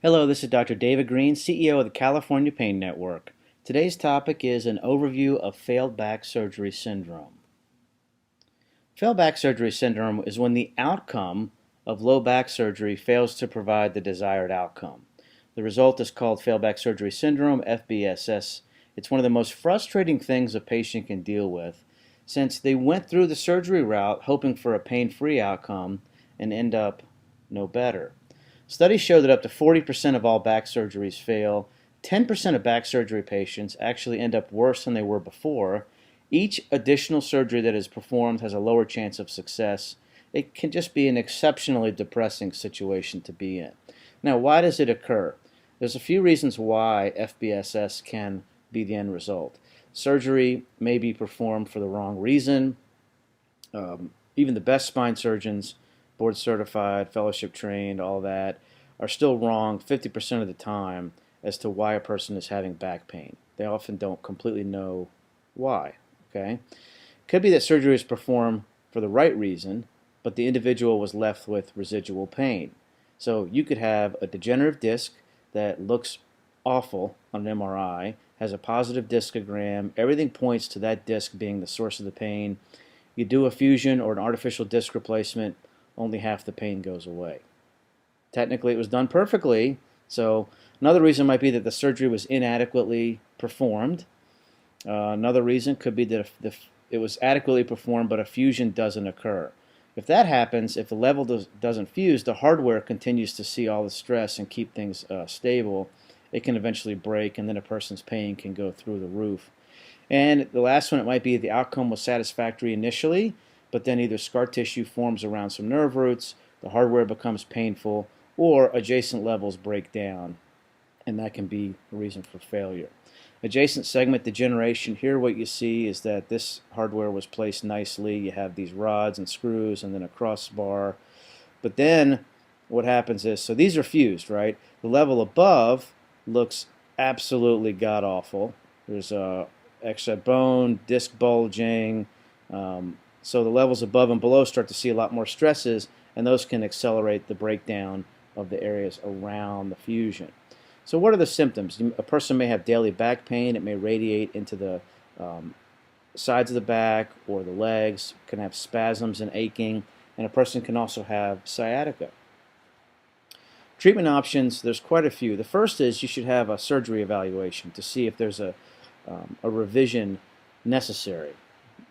Hello, this is Dr. David Green, CEO of the California Pain Network. Today's topic is an overview of failed back surgery syndrome. Failed back surgery syndrome is when the outcome of low back surgery fails to provide the desired outcome. The result is called failed back surgery syndrome, FBSS. It's one of the most frustrating things a patient can deal with, since they went through the surgery route hoping for a pain-free outcome and end up no better. Studies show that up to 40% of all back surgeries fail. 10% of back surgery patients actually end up worse than they were before. Each additional surgery that is performed has a lower chance of success. It can just be an exceptionally depressing situation to be in. Now, why does it occur? There's a few reasons why FBSS can be the end result. Surgery may be performed for the wrong reason. Even the best spine surgeons, board certified, fellowship trained, all that, are still wrong 50% of the time as to why a person is having back pain. They often don't completely know why. Okay? Could be that surgery is performed for the right reason, but the individual was left with residual pain. So you could have a degenerative disc that looks awful on an MRI, has a positive discogram, everything points to that disc being the source of the pain. You do a fusion or an artificial disc replacement, only half the pain goes away. Technically, it was done perfectly, so another reason might be that the surgery was inadequately performed. Another reason could be that if it was adequately performed but a fusion doesn't occur. If that happens, if the level doesn't fuse, the hardware continues to see all the stress and keep things stable. It can eventually break, and then a person's pain can go through the roof. And the last one, it might be the outcome was satisfactory initially, but then either scar tissue forms around some nerve roots, the hardware becomes painful, or adjacent levels break down, and that can be a reason for failure. Adjacent segment degeneration, here what you see is that this hardware was placed nicely. You have these rods and screws and then a crossbar. But then what happens is, so these are fused, right? The level above looks absolutely god-awful. There's extra bone, disc bulging. So the levels above and below start to see a lot more stresses, and those can accelerate the breakdown of the areas around the fusion. So what are the symptoms? A person may have daily back pain. It may radiate into the sides of the back or the legs, can have spasms and aching, and a person can also have sciatica. Treatment options, there's quite a few. The first is you should have a surgery evaluation to see if there's a revision necessary.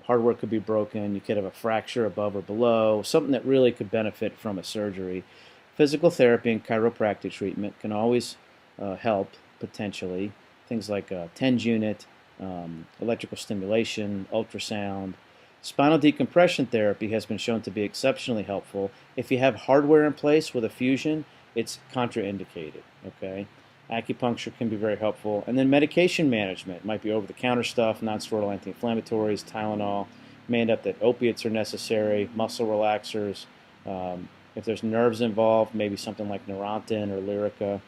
Hardware could be broken, you could have a fracture above or below, something that really could benefit from a surgery. Physical therapy and chiropractic treatment can always help, potentially. Things like a TENS unit, electrical stimulation, ultrasound. Spinal decompression therapy has been shown to be exceptionally helpful. If you have hardware in place with a fusion, it's contraindicated. Okay? Acupuncture can be very helpful. And then medication management might be over-the-counter stuff, non-steroidal anti-inflammatories, Tylenol. It may end up that opiates are necessary, muscle relaxers. If there's nerves involved, maybe something like Neurontin or Lyrica.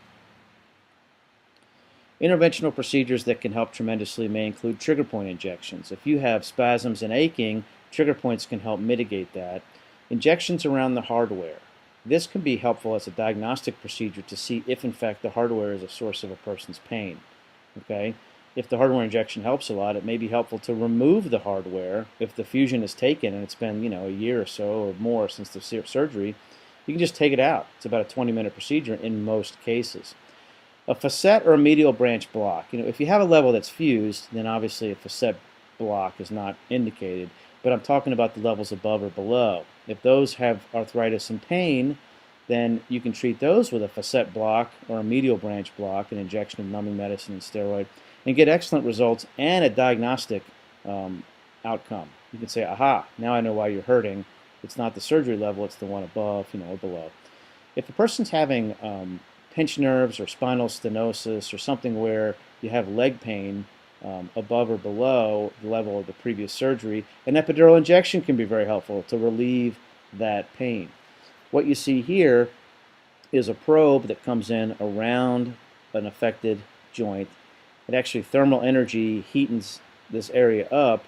Interventional procedures that can help tremendously may include trigger point injections. If you have spasms and aching, trigger points can help mitigate that. Injections around the hardware. This can be helpful as a diagnostic procedure to see if in fact the hardware is a source of a person's pain. Okay? If the hardware injection helps a lot, it may be helpful to remove the hardware. If the fusion is taken and it's been, a year or so or more since the surgery, you can just take it out. It's about a 20-minute procedure in most cases. A facet or a medial branch block. If you have a level that's fused, then obviously a facet block is not indicated, but I'm talking about the levels above or below. If those have arthritis and pain, then you can treat those with a facet block or a medial branch block, an injection of numbing medicine and steroid, and get excellent results and a diagnostic outcome. You can say, aha, now I know why you're hurting. It's not the surgery level, it's the one above, or below. If a person's having pinched nerves or spinal stenosis or something where you have leg pain above or below the level of the previous surgery, an epidural injection can be very helpful to relieve that pain. What you see here is a probe that comes in around an affected joint. It actually, thermal energy heatens this area up,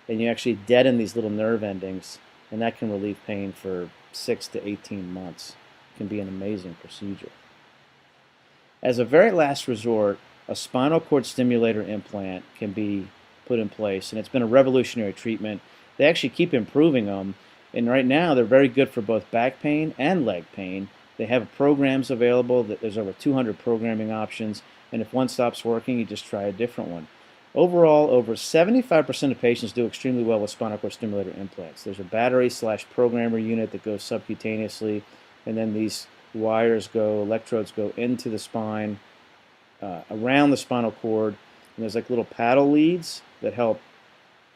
and you actually deaden these little nerve endings, and that can relieve pain for 6 to 18 months. It can be an amazing procedure. As a very last resort, a spinal cord stimulator implant can be put in place, and it's been a revolutionary treatment. They actually keep improving them, and right now they're very good for both back pain and leg pain. They have programs available. There's over 200 programming options, and if one stops working, you just try a different one. Overall, over 75% of patients do extremely well with spinal cord stimulator implants. There's a battery/programmer unit that goes subcutaneously, and then these electrodes go into the spine, around the spinal cord, and there's like little paddle leads that help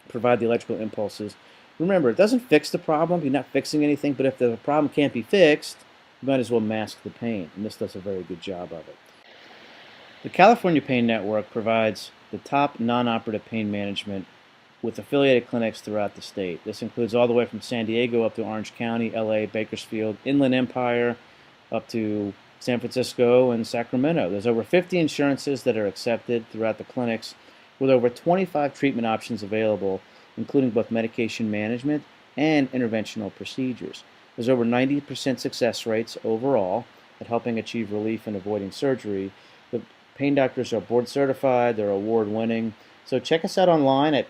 provide the electrical impulses. Remember, it doesn't fix the problem. You're not fixing anything, but if the problem can't be fixed, you might as well mask the pain, and this does a very good job of it. The California Pain Network provides the top non-operative pain management with affiliated clinics throughout the state. This includes all the way from San Diego up to Orange County, LA, Bakersfield, Inland Empire, up to San Francisco and Sacramento. There's over 50 insurances that are accepted throughout the clinics, with over 25 treatment options available, including both medication management and interventional procedures. There's over 90% success rates overall at helping achieve relief and avoiding surgery. The pain doctors are board certified, they're award winning. So check us out online at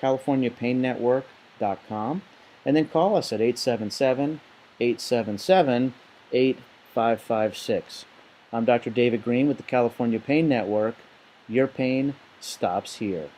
californiapainnetwork.com and then call us at 877-877-8556. I'm Dr. David Green with the California Pain Network. Your pain stops here.